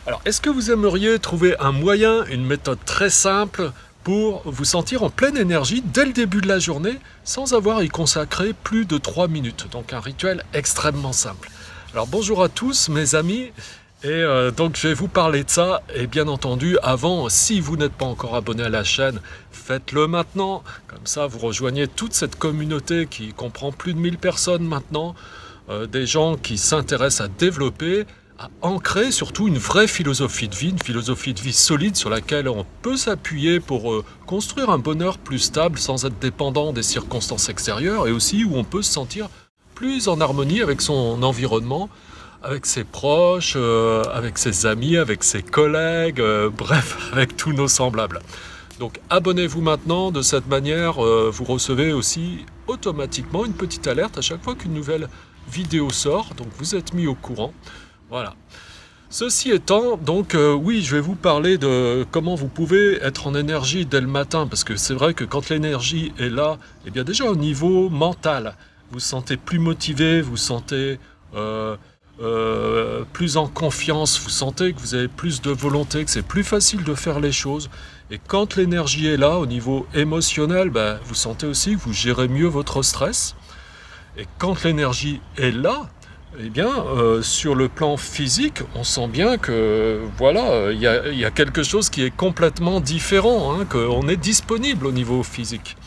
Alors, est-ce que vous aimeriez trouver un moyen, une méthode très simple pour vous sentir en pleine énergie dès le début de la journée sans avoir à y consacrer plus de 3 minutes? Donc un rituel extrêmement simple. Alors bonjour à tous mes amis, et donc je vais vous parler de ça, et bien entendu avant, si vous n'êtes pas encore abonné à la chaîne, faites-le maintenant, comme ça vous rejoignez toute cette communauté qui comprend plus de 1000 personnes maintenant, des gens qui s'intéressent à développer, à ancrer surtout une vraie philosophie de vie, une philosophie de vie solide sur laquelle on peut s'appuyer pour construire un bonheur plus stable sans être dépendant des circonstances extérieures, et aussi où on peut se sentir plus en harmonie avec son environnement, avec ses proches, avec ses amis, avec ses collègues, bref, avec tous nos semblables. Donc abonnez-vous maintenant, de cette manière vous recevez aussi automatiquement une petite alerte à chaque fois qu'une nouvelle vidéo sort, donc vous êtes mis au courant. Voilà. Ceci étant, donc oui, je vais vous parler de comment vous pouvez être en énergie dès le matin, parce que c'est vrai que quand l'énergie est là, eh bien déjà au niveau mental, vous vous sentez plus motivé, vous vous sentez plus en confiance, vous sentez que vous avez plus de volonté, que c'est plus facile de faire les choses. Et quand l'énergie est là, au niveau émotionnel, vous sentez aussi que vous gérez mieux votre stress. Et quand l'énergie est là, eh bien, sur le plan physique, on sent bien que voilà, il y a quelque chose qui est complètement différent, hein, qu'on est disponible au niveau physique.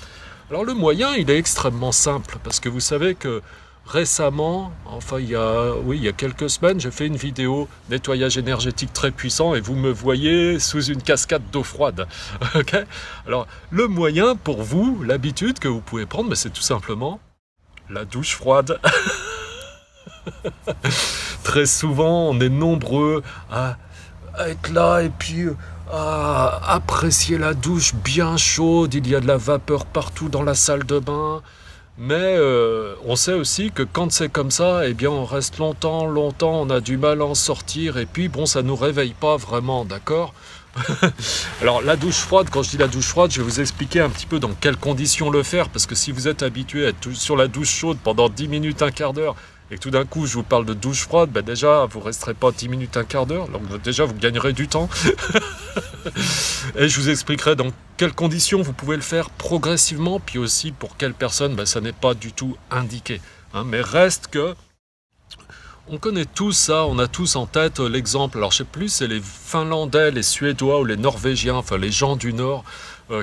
Alors le moyen, il est extrêmement simple, parce que vous savez que récemment, enfin il y a quelques semaines, j'ai fait une vidéo nettoyage énergétique très puissant et vous me voyez sous une cascade d'eau froide. Okay. Alors le moyen pour vous, l'habitude que vous pouvez prendre, c'est tout simplement la douche froide. Très souvent, on est nombreux à être là et puis à apprécier la douche bien chaude. Il y a de la vapeur partout dans la salle de bain. Mais on sait aussi que quand c'est comme ça, eh bien on reste longtemps, on a du mal à en sortir. Et puis bon, ça ne nous réveille pas vraiment, d'accord? Alors la douche froide, quand je dis la douche froide, je vais vous expliquer un petit peu dans quelles conditions le faire. Parce que si vous êtes habitué à être sur la douche chaude pendant 10 minutes, un quart d'heure, et que tout d'un coup je vous parle de douche froide, déjà vous ne resterez pas 10 minutes, un quart d'heure, donc déjà vous gagnerez du temps. Et je vous expliquerai dans quelles conditions vous pouvez le faire progressivement, puis aussi pour quelles personnes ça n'est pas du tout indiqué, hein. Mais reste que on connaît tous ça, on a tous en tête l'exemple, alors je sais plus, c'est les Finlandais, les Suédois ou les Norvégiens, enfin les gens du Nord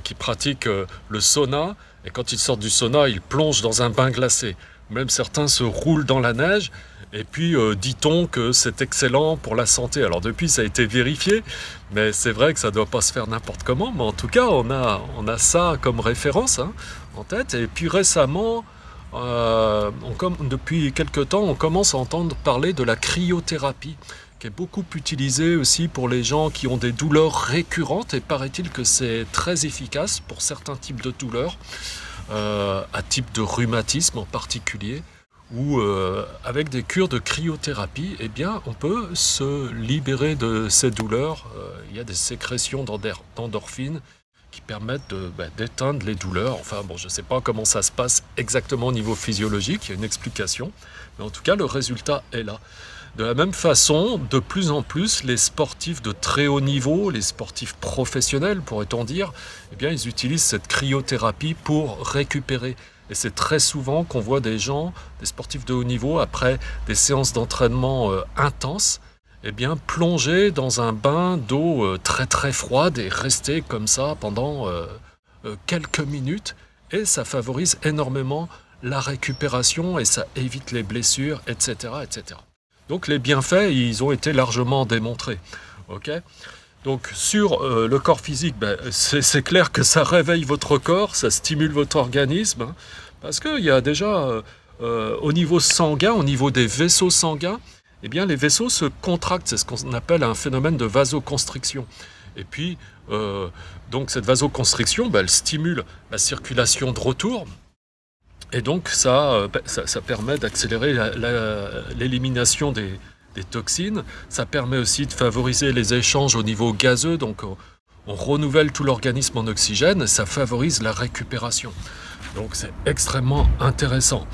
qui pratiquent le sauna, et quand ils sortent du sauna, ils plongent dans un bain glacé. Même certains se roulent dans la neige, et puis dit-on que c'est excellent pour la santé. Alors depuis, ça a été vérifié, mais c'est vrai que ça ne doit pas se faire n'importe comment, mais en tout cas, on a ça comme référence, hein, en tête. Et puis récemment, depuis quelque temps, on commence à entendre parler de la cryothérapie, qui est beaucoup utilisée aussi pour les gens qui ont des douleurs récurrentes, et paraît-il que c'est très efficace pour certains types de douleurs, à type de rhumatisme en particulier, où avec des cures de cryothérapie, eh bien, on peut se libérer de ces douleurs. Il y a des sécrétions d'endorphines qui permettent d'éteindre les douleurs. Enfin bon, je ne sais pas comment ça se passe exactement au niveau physiologique, il y a une explication, mais en tout cas le résultat est là. De la même façon, de plus en plus, les sportifs de très haut niveau, les sportifs professionnels, pourrait-on dire, eh bien, ils utilisent cette cryothérapie pour récupérer. Et c'est très souvent qu'on voit des gens, des sportifs de haut niveau, après des séances d'entraînement intenses, eh bien, plonger dans un bain d'eau très très froide et rester comme ça pendant quelques minutes. Et ça favorise énormément la récupération et ça évite les blessures, etc., etc. Donc les bienfaits, ils ont été largement démontrés. Okay. Donc sur le corps physique, c'est clair que ça réveille votre corps, ça stimule votre organisme, hein, parce qu'il y a déjà au niveau sanguin, au niveau des vaisseaux sanguins, eh bien les vaisseaux se contractent, c'est ce qu'on appelle un phénomène de vasoconstriction. Et puis donc cette vasoconstriction, elle stimule la circulation de retour. Et donc ça permet d'accélérer l'élimination des toxines. Ça permet aussi de favoriser les échanges au niveau gazeux. Donc on renouvelle tout l'organisme en oxygène. Ça favorise la récupération. Donc c'est extrêmement intéressant.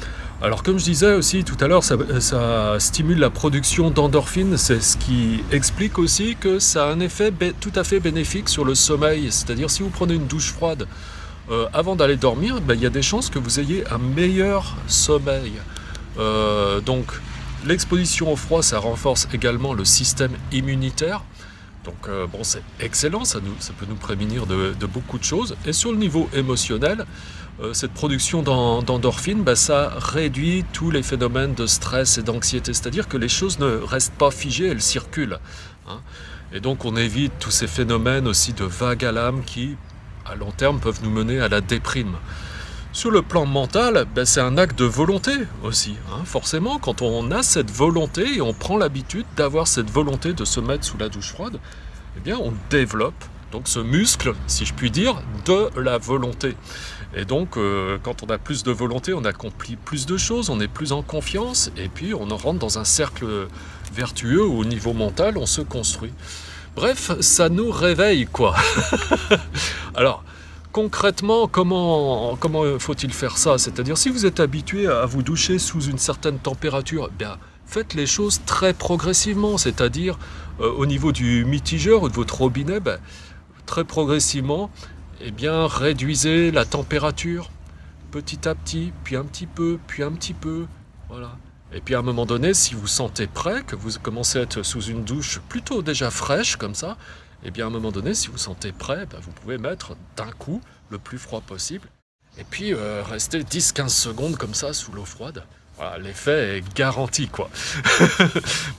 Alors comme je disais aussi tout à l'heure, ça stimule la production d'endorphines, c'est ce qui explique aussi que ça a un effet tout à fait bénéfique sur le sommeil. C'est-à-dire si vous prenez une douche froide avant d'aller dormir, il y a des chances que vous ayez un meilleur sommeil. Donc l'exposition au froid, ça renforce également le système immunitaire. Donc bon, c'est excellent, ça peut nous prémunir de beaucoup de choses. Et sur le niveau émotionnel, cette production d'endorphines, ça réduit tous les phénomènes de stress et d'anxiété. C'est-à-dire que les choses ne restent pas figées, elles circulent. Hein. Et donc on évite tous ces phénomènes aussi de vague à l'âme qui, à long terme, peuvent nous mener à la déprime. Sur le plan mental, c'est un acte de volonté aussi. Hein. Forcément, quand on a cette volonté et on prend l'habitude d'avoir cette volonté de se mettre sous la douche froide, eh bien on développe donc ce muscle, si je puis dire, de la volonté. Et donc, quand on a plus de volonté, on accomplit plus de choses, on est plus en confiance, et puis on rentre dans un cercle vertueux où au niveau mental, on se construit. Bref, ça nous réveille, quoi. Alors, concrètement, comment faut-il faire ça? C'est-à-dire, si vous êtes habitué à vous doucher sous une certaine température, eh bien, faites les choses très progressivement, c'est-à-dire au niveau du mitigeur ou de votre robinet, très progressivement, eh bien, réduisez la température petit à petit, puis un petit peu, puis un petit peu, voilà. Et puis à un moment donné, si vous sentez prêt, que vous commencez à être sous une douche plutôt déjà fraîche comme ça, et bien à un moment donné, si vous sentez prêt, vous pouvez mettre d'un coup le plus froid possible. Et puis rester 10-15 secondes comme ça sous l'eau froide. Voilà, l'effet est garanti, quoi.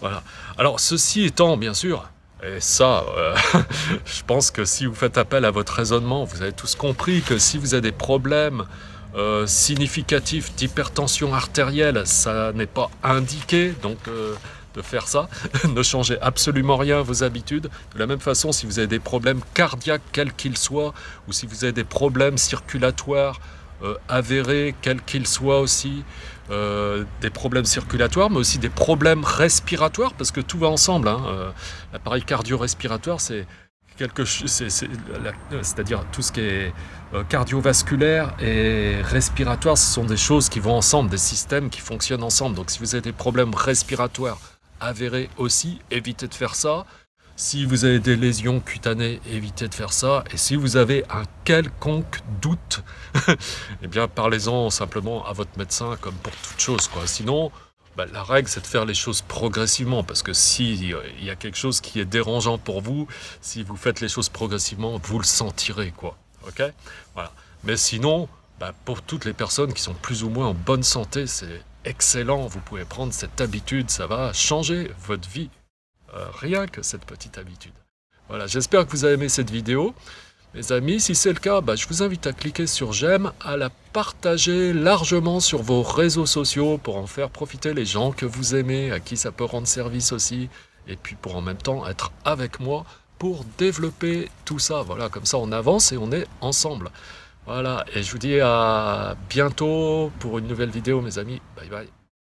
Voilà. Alors ceci étant, bien sûr, et ça, je pense que si vous faites appel à votre raisonnement, vous avez tous compris que si vous avez des problèmes significatifs d'hypertension artérielle, ça n'est pas indiqué, donc de faire ça. Ne changez absolument rien à vos habitudes. De la même façon, si vous avez des problèmes cardiaques, quels qu'ils soient, ou si vous avez des problèmes circulatoires avérés, quels qu'ils soient aussi, des problèmes circulatoires, mais aussi des problèmes respiratoires, parce que tout va ensemble. Hein. L'appareil cardio-respiratoire, c'est c'est-à-dire tout ce qui est cardiovasculaire et respiratoire, ce sont des choses qui vont ensemble, des systèmes qui fonctionnent ensemble. Donc si vous avez des problèmes respiratoires avérés aussi, évitez de faire ça. Si vous avez des lésions cutanées, évitez de faire ça. Et si vous avez un quelconque doute, eh bien parlez-en simplement à votre médecin comme pour toute chose, quoi. Sinon, la règle, c'est de faire les choses progressivement, parce que s'il y a quelque chose qui est dérangeant pour vous, si vous faites les choses progressivement, vous le sentirez, quoi. Ok ? Voilà. Mais sinon, pour toutes les personnes qui sont plus ou moins en bonne santé, c'est excellent. Vous pouvez prendre cette habitude, ça va changer votre vie. Rien que cette petite habitude. Voilà, j'espère que vous avez aimé cette vidéo. Mes amis, si c'est le cas, je vous invite à cliquer sur j'aime, à la partager largement sur vos réseaux sociaux pour en faire profiter les gens que vous aimez, à qui ça peut rendre service aussi, et puis pour en même temps être avec moi pour développer tout ça. Voilà, comme ça on avance et on est ensemble. Voilà, et je vous dis à bientôt pour une nouvelle vidéo, mes amis. Bye bye.